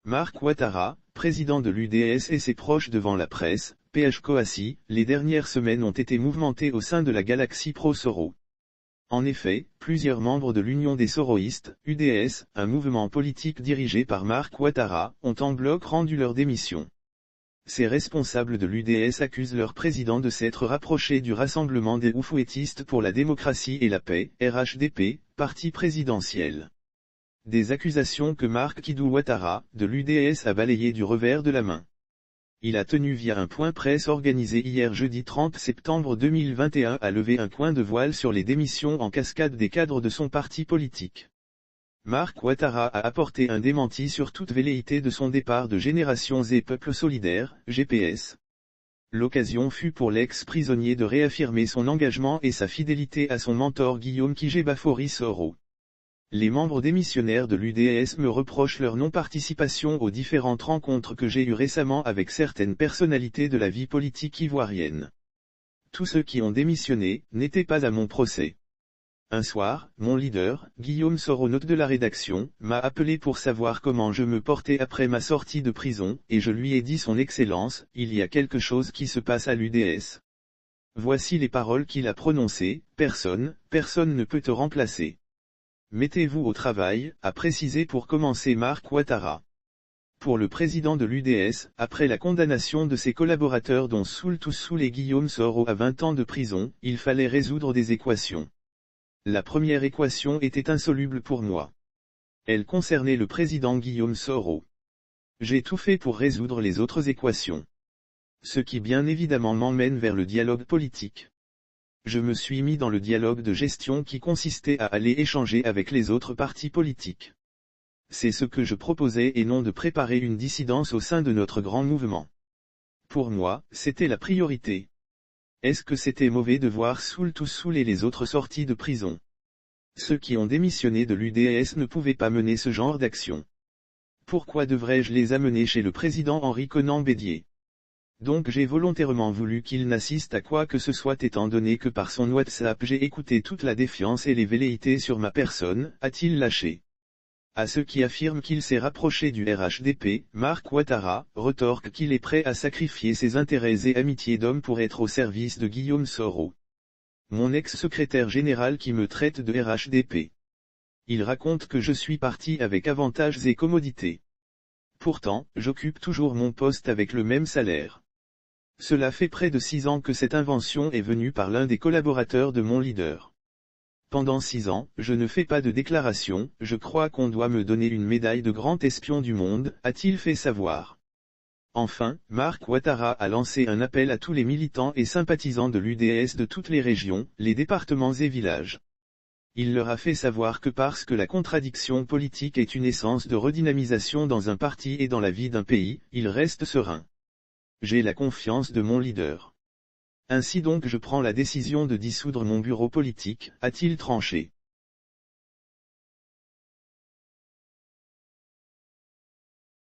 Marc Ouattara, président de l'UDS et ses proches devant la presse, PH Coassi, les dernières semaines ont été mouvementées au sein de la galaxie pro-Soro. En effet, plusieurs membres de l'Union des Soroïstes, UDS, un mouvement politique dirigé par Marc Ouattara, ont en bloc rendu leur démission. Ces responsables de l'UDS accusent leur président de s'être rapproché du Rassemblement des Oufouettistes pour la démocratie et la paix, RHDP, parti présidentiel. Des accusations que Marc Kidou Ouattara, de l'UDS a balayées du revers de la main. Il a tenu via un point presse organisé hier jeudi 30 septembre 2021 à lever un point de voile sur les démissions en cascade des cadres de son parti politique. Marc Ouattara a apporté un démenti sur toute velléité de son départ de Générations et Peuples Solidaires, GPS. L'occasion fut pour l'ex-prisonnier de réaffirmer son engagement et sa fidélité à son mentor Guillaume Kidjebafori Soro. Les membres démissionnaires de l'UDS me reprochent leur non-participation aux différentes rencontres que j'ai eues récemment avec certaines personnalités de la vie politique ivoirienne. Tous ceux qui ont démissionné n'étaient pas à mon procès. Un soir, mon leader, Guillaume Soro, note de la rédaction, m'a appelé pour savoir comment je me portais après ma sortie de prison, et je lui ai dit: Son Excellence, il y a quelque chose qui se passe à l'UDS. Voici les paroles qu'il a prononcées: personne ne peut te remplacer. Mettez-vous au travail, a précisé pour commencer Marc Ouattara. Pour le président de l'UDS, après la condamnation de ses collaborateurs dont Soul Toussoul et Guillaume Soro à 20 ans de prison, il fallait résoudre des équations. La première équation était insoluble pour moi. Elle concernait le président Guillaume Soro. J'ai tout fait pour résoudre les autres équations. Ce qui bien évidemment m'emmène vers le dialogue politique. Je me suis mis dans le dialogue de gestion qui consistait à aller échanger avec les autres partis politiques. C'est ce que je proposais et non de préparer une dissidence au sein de notre grand mouvement. Pour moi, c'était la priorité. Est-ce que c'était mauvais de voir Soul Toussoul et les autres sortis de prison? Ceux qui ont démissionné de l'UDS ne pouvaient pas mener ce genre d'action. Pourquoi devrais-je les amener chez le président Henri Konan Bédié? Donc j'ai volontairement voulu qu'il n'assiste à quoi que ce soit étant donné que par son WhatsApp j'ai écouté toute la défiance et les velléités sur ma personne, a-t-il lâché. À ceux qui affirment qu'il s'est rapproché du RHDP, Marc Ouattara retorque qu'il est prêt à sacrifier ses intérêts et amitiés d'homme pour être au service de Guillaume Soro. Mon ex-secrétaire général qui me traite de RHDP. Il raconte que je suis parti avec avantages et commodités. Pourtant, j'occupe toujours mon poste avec le même salaire. Cela fait près de 6 ans que cette invention est venue par l'un des collaborateurs de mon leader. Pendant 6 ans, je ne fais pas de déclaration, je crois qu'on doit me donner une médaille de grand espion du monde, a-t-il fait savoir. Enfin, Marc Ouattara a lancé un appel à tous les militants et sympathisants de l'UDS de toutes les régions, les départements et villages. Il leur a fait savoir que parce que la contradiction politique est une essence de redynamisation dans un parti et dans la vie d'un pays, il reste serein. J'ai la confiance de mon leader. Ainsi donc je prends la décision de dissoudre mon bureau politique, a-t-il tranché.